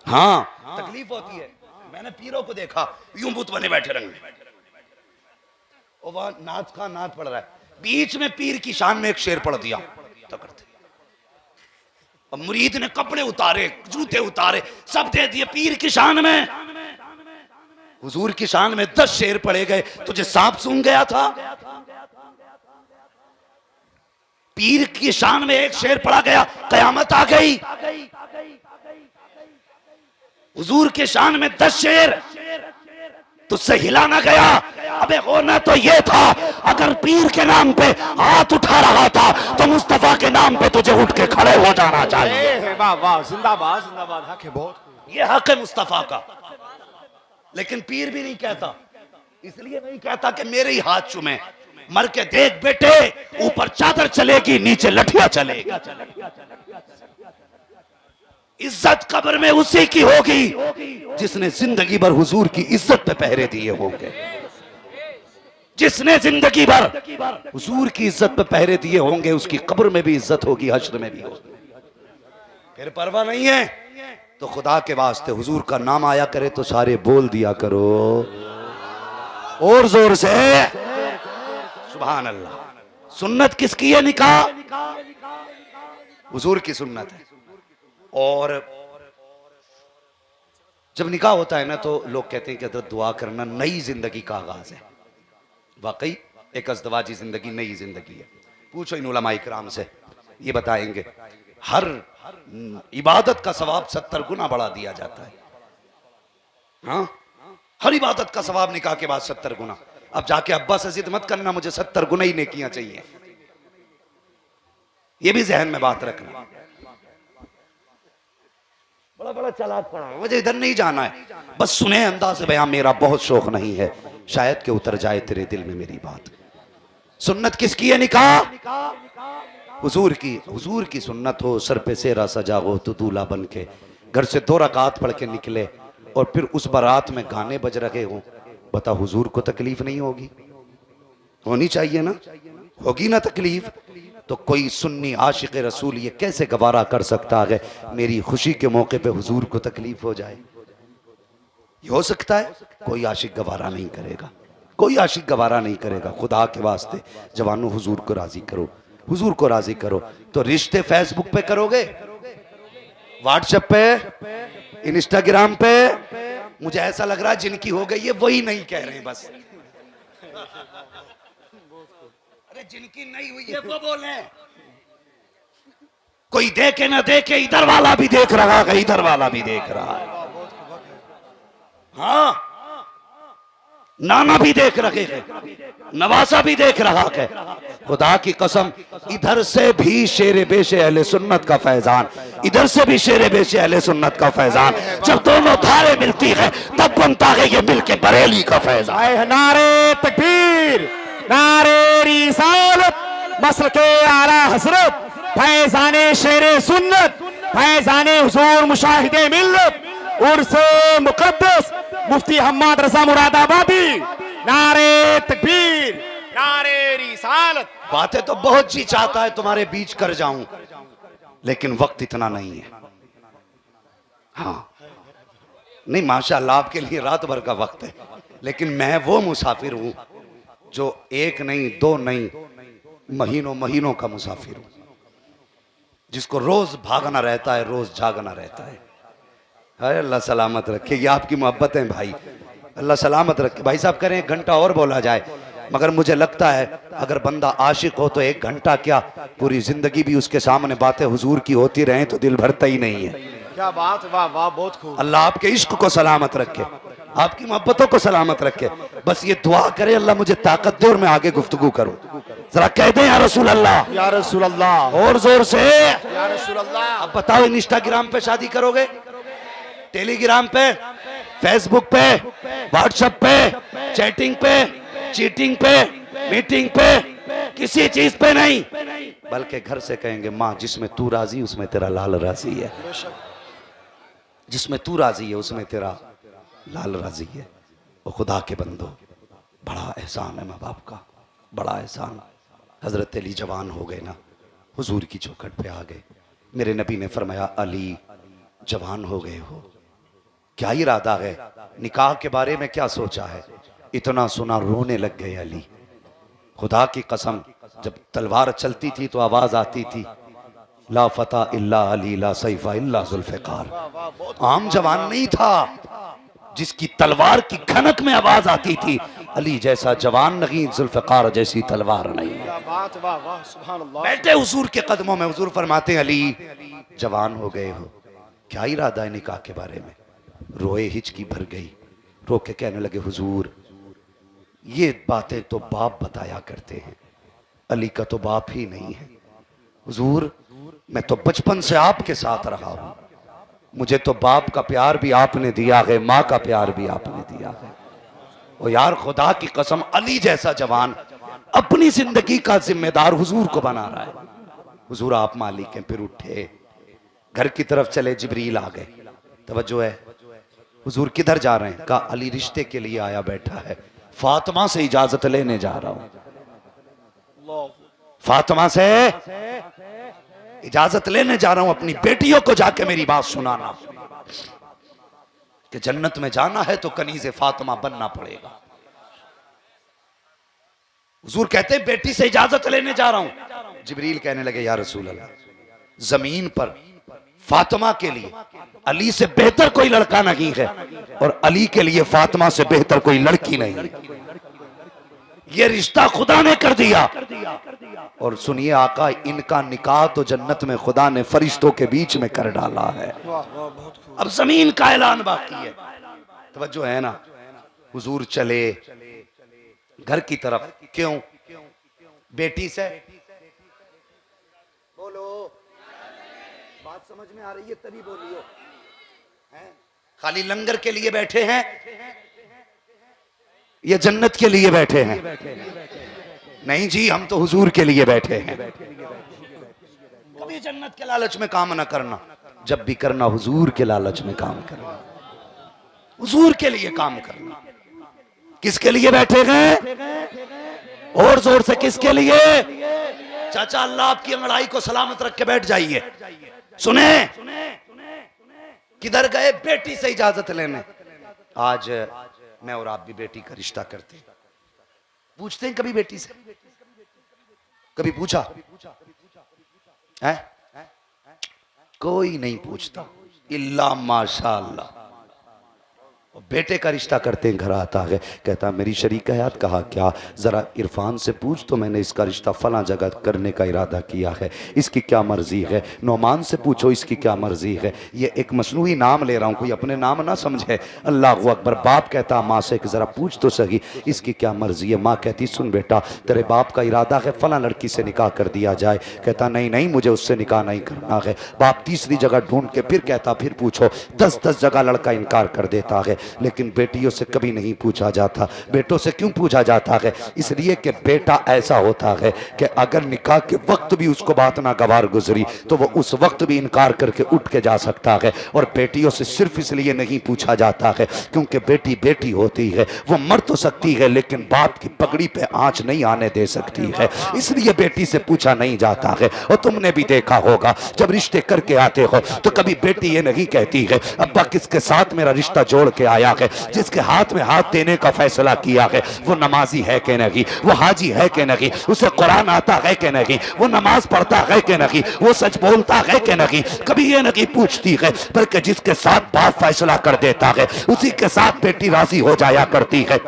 हाँ, तकलीफ होती है। मैंने पीरों को देखा यूं बुत बने बैठे रंगे, और वहां नात का नात पढ़ रहा है, बीच में पीर की शान में एक शेर पढ़ दिया तो करते। और मुरीद ने कपड़े उतारे, जूते उतारे, सब दे दिए पीर की शान में। हुजूर की शान में 10 शेर पढ़े गए, तुझे सांप सूंघ गया था? पीर की शान में एक शेर पढ़ा गया, कयामत आ गई। हुजूर की शान में 10 शेर, तुझसे हिला ना गया। अबे होना तो ये था, अगर पीर के नाम पे हाथ उठा रहा था तो मुस्तफा के नाम पे तुझे उठ के खड़े हो जाना चाहिए। वाह वाह, जिंदाबाद जिंदाबाद, हक है बहुत। ये हक है मुस्तफा का, लेकिन पीर भी नहीं कहता। इसलिए नहीं कहता कि मेरे ही हाथ चूमे। मर के देख बेटे, ऊपर चादर चलेगी, नीचे लठिया चलेगी। इज्जत कब्र में उसी की होगी जिसने जिंदगी भर हुजूर की इज्जत पे पहरे दिए होंगे। जिसने जिंदगी भर हुजूर की इज्जत पे पहरे दिए होंगे उसकी कब्र में भी इज्जत होगी, हश्र में भी होगी। फिर परवाह नहीं है तो खुदा के वास्ते हुजूर का नाम आया करे तो सारे बोल दिया करो और जोर से, सुभान अल्लाह। सुन्नत किसकी है? निकाह हुजूर की सुन्नत है। और जब निकाह होता है ना तो लोग कहते हैं कि हज़रत दुआ करना नई जिंदगी का आगाज है। वाकई एक अज़दवाजी जिंदगी नई जिंदगी है। पूछो इन उलमा इकराम से, ये बताएंगे हर इबादत का सवाब 70 गुना बढ़ा दिया जाता है। हाँ, हर इबादत का सवाब निकाह के बाद 70 गुना। अब जाके अब्बा से जिद मत करना मुझे 70 गुना ही नेकियां चाहिए, ये भी जहन में बात रखना। बड़ा बड़ा चालाक पड़ा, मुझे इधर नहीं जाना है, बस सुने अंदाज बयां मेरा बहुत शौक नहीं है, शायद के उतर जाए तेरे दिल में मेरी बात। सुन्नत किसकी है? निकाह हुजूर की। हुजूर की सुन्नत हो, सर पे सेहरा सजा हो तो दूल्हा बन के घर से 2 रकात पढ़ के निकले और फिर उस बारात में गाने बज रहे हो, बता हुजूर को तकलीफ नहीं होगी? होनी चाहिए ना, होगी ना तकलीफ। तो कोई सुन्नी आशिक रसूल ये कैसे गवारा कर सकता है मेरी खुशी के मौके पे हुजूर को तकलीफ हो जाए? ये हो सकता है? कोई आशिक गवारा नहीं करेगा, कोई आशिक गवारा नहीं करेगा। खुदा के वास्ते जवानों हुजूर को राजी करो, हुजूर को राजी करो। तो रिश्ते फेसबुक पे करोगे, व्हाट्सएप पे, इंस्टाग्राम पे? मुझे ऐसा लग रहा है जिनकी हो गई है वही नहीं कह रहे हैं बस। अरे जिनकी नहीं हुई है वो बोले। कोई देखे ना देखे, इधर वाला भी देख रहा है, इधर वाला भी देख रहा है। हाँ, नाना भी देख रहे हैं, नवासा भी देख रहा है। खुदा की कसम, इधर से भी शेरे बेशे अहले सुन्नत का फैजान, इधर से भी शेरे बेशे अहले सुन्नत का फैजान। जब दोनों धारे मिलती है तब बनता है ये मिलके बरेली का फैजान। नारे तकबीर, नारे रिसालत, मसलके आला हजरत, फैजाने शेरे सुन्नत, फैजाने हुजूर मुशाहिदे मिल्लत, उर्से मुकद्दस मुफ्ती हम्माद रजा मुरादाबादी। नारे तकबीर, नारे रिसालत। बातें तो बहुत जी चाहता है तुम्हारे बीच कर जाऊं, लेकिन वक्त इतना नहीं है। हाँ नहीं, माशाअल्लाह आपके लिए रात भर का वक्त है, लेकिन मैं वो मुसाफिर हूं जो 1 नहीं 2 नहीं महीनों महीनों का मुसाफिर हूं, जिसको रोज भागना रहता है, रोज जागना रहता है। अरे अल्लाह सलामत रखे, ये आपकी मोहब्बत है भाई, अल्लाह सलामत रखे। भाई साहब करें 1 घंटा और बोला जाए, मगर मुझे लगता है अगर बंदा आशिक हो तो 1 घंटा क्या पूरी जिंदगी भी उसके सामने बातें हुजूर की होती रहे तो दिल भरता ही नहीं है। क्या बात है, वाह वाह, बहुत खूब। अल्लाह आपके इश्क को सलामत रखे, आपकी मोहब्बतों को सलामत रखे। बस ये दुआ करे अल्लाह मुझे ताकत दे और मैं आगे गुफ्तगू करूं। जरा कह दे या रसूल अल्लाह, या रसूल अल्लाह, और जोर से। या रसूल अल्लाह। अब बताओ, इंस्टाग्राम पे शादी करोगे, टेलीग्राम पे, फेसबुक पे, व्हाट्सएप पे, चैटिंग पे, चीटिंग पे, मीटिंग पे, किसी चीज पे नहीं, बल्कि घर से कहेंगे माँ जिसमें तू राजी उसमें तेरा लाल राजी है, जिसमें तू राजी है उसमें तेरा लाल राजी है। वो खुदा के बंदो, बड़ा एहसान है माँ बाप का, बड़ा एहसान। हजरत अली जवान हो गए ना, हुजूर की चौखट पे आ गए। मेरे नबी ने फरमाया अली जवान हो गए हो, क्या इरादा है, निकाह के बारे में क्या सोचा है? इतना सुना रोने लग गए अली। खुदा की कसम, जब तलवार चलती थी तो आवाज आती थी ला फता इल्ला अली ला सैफा इल्ला जुल्फिकार। आम जवान नहीं था, जिसकी तलवार की खनक में आवाज आती थी अली जैसा जवान नहीं, जुल्फिकार जैसी तलवार नहीं। क्या बात, वाह वाह, सुभान अल्लाह। बैठे हुजूर के कदमों में, हुजूर फरमाते हैं अली जवान हो गए हो, क्या इरादा है निकाह के बारे में? रोए, हिचकी भर गई, रो के कहने लगे हुजूर ये बातें तो बाप बताया करते हैं, अली का तो बाप ही नहीं है। हुजूर मैं तो बचपन से आपके साथ रहा हूं, मुझे तो बाप का प्यार भी आपने दिया है, माँ का प्यार भी आपने दिया है। ओ यार खुदा की कसम, अली जैसा जवान अपनी जिंदगी का जिम्मेदार हुजूर को बना रहा है। हुजूर आप मालिक हैं। फिर उठे, घर की तरफ चले, जिब्रील आ गए। तवज्जो है, हुजूर किधर जा रहे हैं? कहा अली रिश्ते के लिए आया बैठा है, फातिमा से इजाजत लेने जा रहा हूं, फातिमा से इजाजत लेने जा रहा हूं, अपनी बेटियों को जाके मेरी बात सुनाना कि जन्नत में जाना है तो कनीज़े फातिमा बनना पड़ेगा। हुजूर कहते हैं बेटी से इजाजत लेने जा रहा हूं। जिब्रील कहने लगे या रसूल अल्लाह, जमीन पर फातिमा के लिए अली से बेहतर कोई लड़का नहीं है और अली के लिए फातिमा से बेहतर कोई लड़की नहीं। ये रिश्ता खुदा ने कर दिया। और सुनिए आका, इनका निकाह तो जन्नत में खुदा ने फरिश्तों के बीच में कर डाला है। अब जमीन का ऐलान बाकी है। तवज्जो है ना? हुजूर चले घर की तरफ। क्यों? बेटी से बोलो, बात समझ में आ रही है तभी बोलियो। खाली लंगर के लिए बैठे हैं, ये जन्नत के लिए बैठे हैं? नहीं जी, हम तो हुजूर के लिए बैठे हैं। कभी जन्नत के लालच में काम ना करना, जब भी करना हुजूर के लालच में काम करना, हुजूर के लिए काम करना। किसके लिए बैठे हैं? और जोर से किसके लिए? चाचा अल्लाह आपकी अंगड़ाई को सलामत रख के बैठ जाइए। सुने, किधर गए? बेटी से इजाजत लेने। आज मैं और आप भी बेटी का रिश्ता करते हैं। पूछते हैं कभी बेटी से? कभी पूछा है? कोई नहीं पूछता, इल्ला माशाअल्लाह। बेटे का रिश्ता करते हैं, घर आता है, कहता मेरी शरीक हयात कहा क्या, जरा इरफान से पूछ तो मैंने इसका रिश्ता फला जगह करने का इरादा किया है, इसकी क्या मर्जी है। नौमान से पूछो इसकी क्या मर्जी है। ये एक मसनूई नाम ले रहा हूँ, कोई अपने नाम ना समझे। अल्लाह अकबर। बाप कहता माँ से कि जरा पूछ तो सही इसकी क्या मर्जी है। माँ कहती सुन बेटा, तेरे बाप का इरादा है फला लड़की से निकाह कर दिया जाए। कहता नहीं नहीं, मुझे उससे निकाह नहीं करना है। बाप तीसरी जगह ढूंढ के फिर कहता फिर पूछो। 10-10 जगह लड़का इनकार कर देता है। लेकिन बेटियों से कभी नहीं पूछा जाता। बेटों से क्यों पूछा जाता है? इसलिए कि बेटा ऐसा होता है कि अगर निकाह के वक्त भी उसको बात ना गवार गुजरी तो वो उस वक्त भी इनकार करके उठ के जा सकता है। और बेटियों से सिर्फ इसलिए नहीं पूछा जाता है क्योंकि बेटी बेटी होती है, वो मर तो सकती है लेकिन बाप की पगड़ी पे आंच नहीं आने दे सकती है, इसलिए बेटी से पूछा नहीं जाता है। और तुमने भी देखा होगा जब रिश्ते करके आते हो तो कभी बेटी ये नहीं कहती है अब्बा किसके साथ मेरा रिश्ता जोड़ के आया है। जिसके हाथ में हाथ देने का फैसला किया है वो नमाजी है कि नहीं, वो हाजी है कि नहीं, उसे कुरान आता है कि नहीं, वो नमाज पढ़ता है कि नहीं, वो सच बोलता है कि नहीं, कभी ये नहीं पूछती है। बल्कि जिसके साथ बाप फैसला कर देता है उसी के साथ बेटी राजी हो जाया करती है।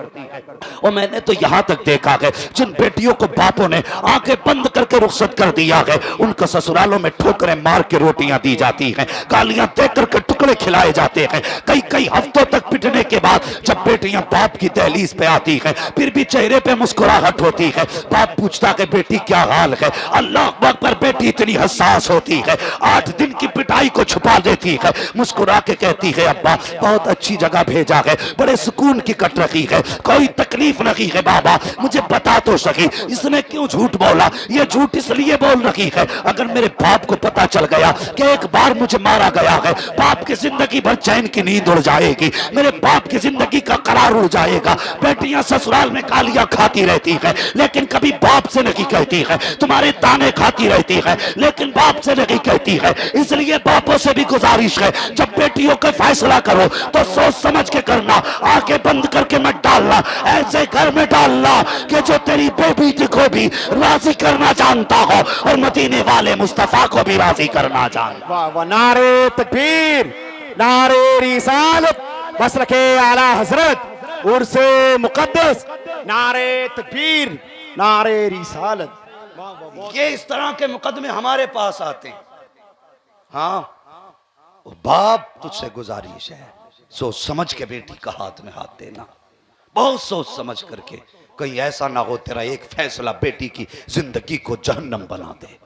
और मैंने तो यहाँ तक देखा है जिन बेटियों को बापों ने आंखें बंद करके रुखसत कर दिया है उनको ससुरालों में ठोकरें मार के रोटियां दी जाती हैं, गालियां देकर के टुकड़े खिलाए जाते हैं। कई कई हफ्तों तक पिटने के बाद जब बेटियां बाप की दहलीज पे आती हैं फिर भी चेहरे पे मुस्कुराहट होती है। बाप पूछता है बेटी क्या हाल है, अल्लाह अकबर, बेटी इतनी हसास होती है, 8 दिन की पिटाई को छुपा देती है, मुस्कुरा के कहती है अब्बा बहुत अच्छी जगह भेजा है, बड़े सुकून की कट रखी है, कोई तकलीफ नहीं है। बाबा मुझे बता तो सकी इसने क्यों झूठ बोला, ये झूठ इसलिए बोल रही है अगर मेरे बाप को पता चल गया कि एक बार मुझे मारा गया है, बाप की जिंदगी भर चैन की नींद उड़ जाएगी, मेरे बाप की जिंदगी का करार उड़ जाएगा। बेटियां ससुराल में गालियां खाती रहती है लेकिन कभी बाप से नहीं कहती है, तुम्हारे ताने खाती रहती है लेकिन बाप से नहीं कहती है। इसलिए बापों से भी गुजारिश है जब बेटियों का फैसला करो तो सोच समझ के करना, आंखें बंद करके मत डालना, ऐसे घर में डालना कि जो तेरी बेटी को भी राजी करना जानता हो और मदीने वाले मुस्तफा को भी राजी करना जानता। वाह वाह, नारे तकबीर, नारे रिसालत, मसलके आला हजरत, उर्से मुकद्दस, नारे तकबीर, नारे रिसालत। ये इस तरह के मुकदमे हमारे पास आते हैं। हाँ बाप तुझसे गुजारिश है सोच समझ के बेटी का हाथ में हाथ देना, बहुत सोच समझ करके, कहीं ऐसा ना हो तेरा एक फैसला बेटी की जिंदगी को जहन्नम बना दे।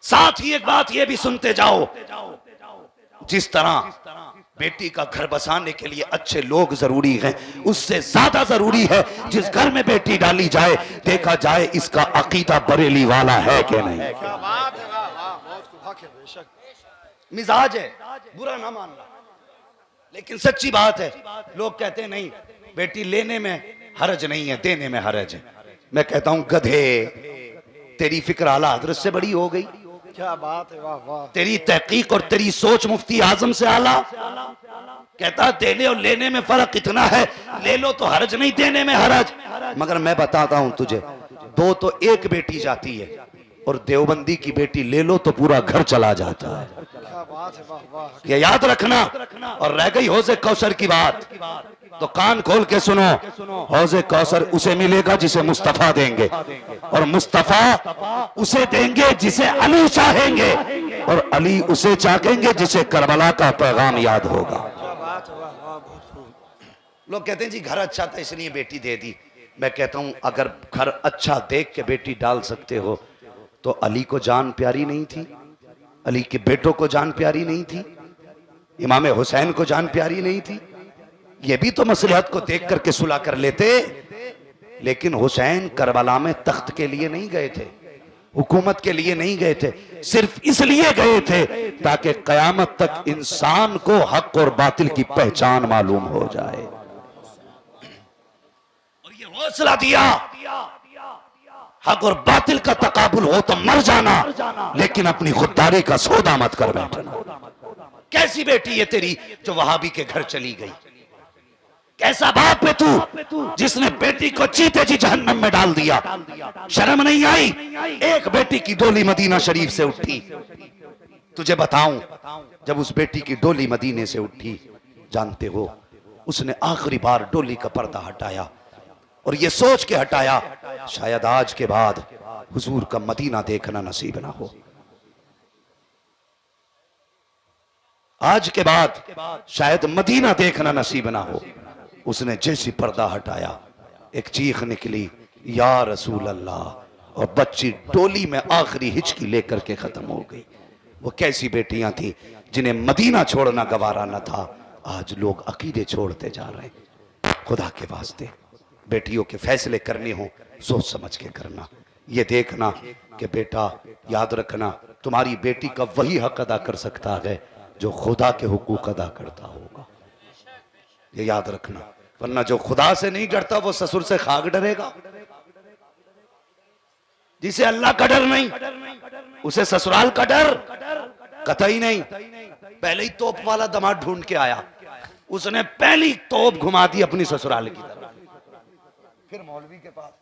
साथ ही एक बात ये भी सुनते जाओ, जिस तरह बेटी का घर बसाने के लिए अच्छे लोग जरूरी हैं उससे ज्यादा जरूरी है जिस घर में बेटी डाली जाए देखा जाए इसका अकीदा बरेली वाला है कि नहीं। क्या बात है, वाह वाह, बहुत खूब, बेशक मिजाज है, बुरा ना मानना, लेकिन सच्ची बात है। लोग कहते हैं नहीं बेटी लेने में हरज नहीं है, देने में हरज है। मैं कहता हूं गधे, तेरी फिक्र आला हजरत से बड़ी हो गई। क्या बात है, वाह वाह, तेरी तहकीक और तेरी सोच मुफ्ती आजम से आला। कहता देने और लेने में फर्क इतना है, ले लो तो हरज नहीं, देने में हरज। मगर मैं बताता हूं तुझे, 2 तो एक बेटी जाती है और देवबंदी की बेटी ले लो तो पूरा घर चला जाता है। क्या बात है, वाह वाह, ये याद रखना। और रह गई हौजे कौसर की बात तो कान खोल के सुनो, हौजे कौसर उसे मिलेगा जिसे मुस्तफा देंगे और मुस्तफा उसे देंगे जिसे अली चाहेंगे और अली उसे चाहेंगे जिसे करबला का पैगाम याद होगा। क्या बात है, वाह वाह, बहुत खूब। लोग कहते हैं जी घर अच्छा था इसलिए बेटी दे दी। मैं कहता हूं अगर घर अच्छा देख के बेटी डाल सकते हो तो अली को जान प्यारी नहीं थी, अली के बेटों को जान प्यारी नहीं थी, इमाम हुसैन को जान प्यारी नहीं थी। ये भी तो मसलहत को देख करके सुलह कर लेते। लेकिन हुसैन करबला में तख्त के लिए नहीं गए थे, हुकूमत के लिए नहीं गए थे, सिर्फ इसलिए गए थे ताकि कयामत तक इंसान को हक और बातिल की पहचान मालूम हो जाए। और ये हौसला दिया, हक और बातिल का तकाबुल हो तो मर जाना लेकिन अपनी खुददारी का सौदा मत कर बैठना। कैसी बेटी है तेरी जो वहाबी के घर चली गई, कैसा बाप है तू जिसने बेटी को चीते जी जहन्नम में डाल दिया। शर्म नहीं आई? एक बेटी की डोली मदीना शरीफ से उठी। तुझे बताऊं जब उस बेटी की डोली मदीने से उठी, जानते हो उसने आखिरी बार डोली का पर्दा हटाया और ये सोच के हटाया शायद आज के बाद हुजूर का मदीना देखना नसीब ना हो। आज के बाद शायद मदीना देखना नसीब ना हो। उसने जैसी पर्दा हटाया एक चीख निकली या रसूल अल्लाह और बच्ची डोली में आखिरी हिचकी लेकर के खत्म हो गई। वो कैसी बेटियां थी जिन्हें मदीना छोड़ना गवारा न था, आज लोग अकीदे छोड़ते जा रहे हैं। खुदा के वास्ते बेटियों के फैसले करने हो सोच समझ के करना। ये देखना कि बेटा याद रखना तुम्हारी बेटी का वही हक अदा कर सकता है जो खुदा के हुकूक अदा करता होगा। ये याद रखना, वरना जो खुदा से नहीं डरता वो ससुर से खाक डरेगा। जिसे अल्लाह का डर नहीं उसे ससुराल का डर कतई नहीं। पहले ही तोप वाला दामाद ढूंढ के आया, उसने पहली तोप घुमा दी अपनी ससुराल की तरफ। फिर मौलवी के पास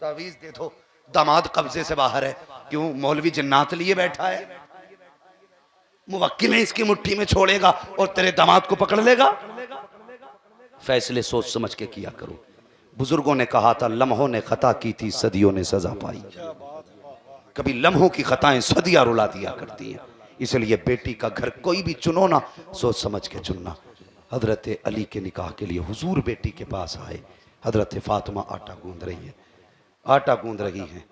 तावीज दे दो, दामाद कब्जे से बाहर है। क्यों? मौलवी जन्नात लिए बैठा है, मुवक्किल है इसकी मुट्ठी में छोड़ेगा और तेरे दामाद को पकड़ लेगा। फैसले सोच समझ के किया करो। बुजुर्गों ने कहा था, लम्हों ने खता की थी, सदियों ने सजा पाई। कभी लम्हों की खताएं सदियां रुला दिया करती हैं। इसलिए बेटी का घर कोई भी चुनो ना, सोच समझ के चुनना। हजरत अली के निकाह के लिए हुजूर बेटी के पास आए। हजरत फातिमा आटा गूंद रही है, आटा गूंद रही हैं।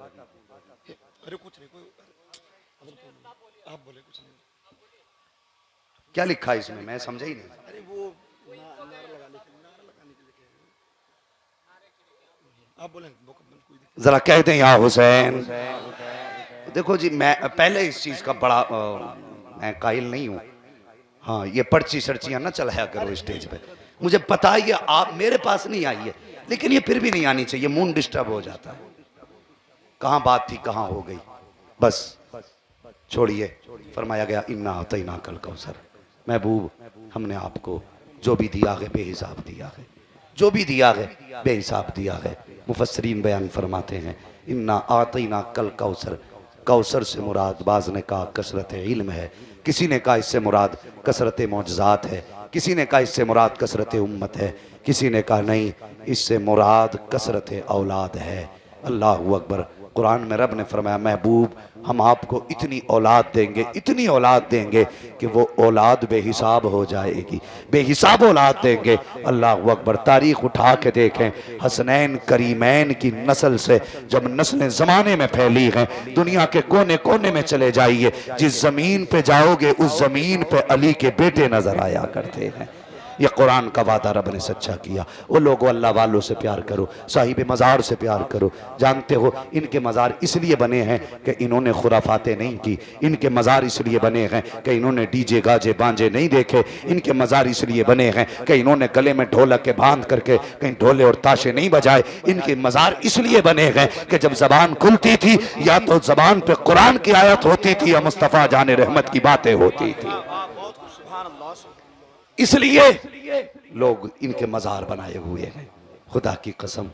क्या लिखा है इसमें, मैं समझा ही नहीं। जरा कह दें या हुसैन। देखो जी, मैं पहले इस चीज का बड़ा मैं कायल नहीं हूं। हाँ, ये पर्ची सर्चियां ना चलाया करो स्टेज पे। मुझे पता है ये आप मेरे पास नहीं आई है, लेकिन ये फिर भी नहीं आनी चाहिए, मूड डिस्टर्ब हो जाता है। कहां बात थी, कहां हो गई, बस छोड़िए। फरमाया गया, इन्ना अतैना कल कौसर। महबूब, हमने आपको जो भी दिया है बेहिसाब दिया है, जो भी दिया है बेहिसाब दिया है। मुफस्सरीन बयान फरमाते हैं, इन्ना आतैना कल कौसर। कौसर से मुराद, बाज ने कहा कसरत इल्म है, किसी ने कहा इससे मुराद कसरत मौजज़ात है, किसी ने कहा इससे मुराद कसरत उम्मत है, किसी ने कहा नहीं, इससे मुराद कसरत औलाद है। अल्लाहु अकबर। कुरान में रब ने फरमाया, महबूब हम आपको इतनी औलाद देंगे, इतनी औलाद देंगे कि वो औलाद बेहिसाब हो जाएगी, बेहिसाब औलाद देंगे। अल्लाहु अकबर। तारीख उठा के देखें, हसनैन करीमैन की नस्ल से जब नस्लें ज़माने में फैली हैं, दुनिया के कोने कोने में चले जाइए, जिस ज़मीन पे जाओगे उस ज़मीन पे अली के बेटे नजर आया करते हैं। ये कुरान का वादा रब ने सच्चा किया। वो लोगों, अल्लाह वालों से प्यार करो, साहिब मज़ार से प्यार करो। जानते हो इनके मज़ार इसलिए बने हैं कि इन्होंने खुराफातें नहीं की। इनके मज़ार इसलिए बने हैं कि इन्होंने डीजे गाजे बांजे नहीं देखे। इनके मज़ार इसलिए बने हैं कि इन्होंने गले में ढोलक के बांध करके कहीं ढोले और ताशे नहीं बजाए। इनके मज़ार इसलिए बने हैं कि जब जबान खुलती थी, या तो जबान पे कुरान की आयत होती थी या मुस्तफ़ा जाने रहमत की बातें होती थी। इसलिए लोग इनके मज़ार बनाए हुए हैं। खुदा की कसम,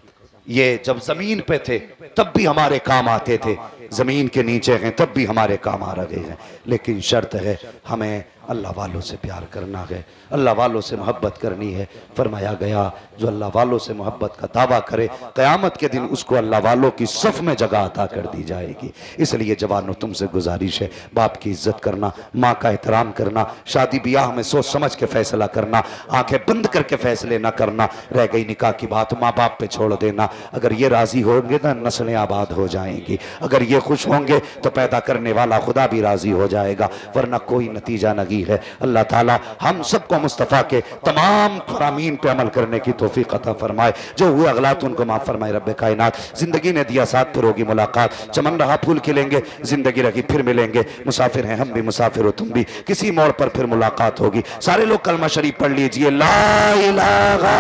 ये जब जमीन पे थे तब भी हमारे काम आते थे, जमीन के नीचे हैं तब भी हमारे काम आ रहे हैं। लेकिन शर्त है, हमें अल्लाह वालों से प्यार करना है, अल्लाह वालों से मोहब्बत करनी है। फरमाया गया, जो अल्लाह वालों से मोहब्बत का दावा करे, क़यामत के दिन उसको अल्लाह वालों की सफ़ में जगह अता कर दी जाएगी। इसलिए जवानों, तुमसे गुजारिश है, बाप की इज्जत करना, माँ का एहतराम करना, शादी ब्याह में सोच समझ के फैसला करना, आंखें बंद करके फैसले ना करना। रह गई निकाह की बात, माँ बाप पे छोड़ देना। अगर ये राज़ी होंगे ना, नस्लें आबाद हो जाएंगी। अगर ये खुश होंगे तो पैदा करने वाला खुदा भी राज़ी हो जाएगा, वरना कोई नतीजा नहीं है। अल्लाह ताला हम सबको मुस्तफ़ा के तमाम फरामीन पे अमल करने की तौफीक अता फरमाए। जो हुए अगलात उनको माफ़ फरमाए रब्बे कायनात। जिंदगी ने दिया साथ, फिर होगी मुलाकात। चमन रहा फूल खिलेंगे, जिंदगी रही फिर मिलेंगे। मुसाफिर हैं हम भी, मुसाफिर हो तुम भी, किसी मोड़ पर फिर मुलाकात होगी। सारे लोग कलमा शरीफ पढ़ लीजिए, ला इलाहा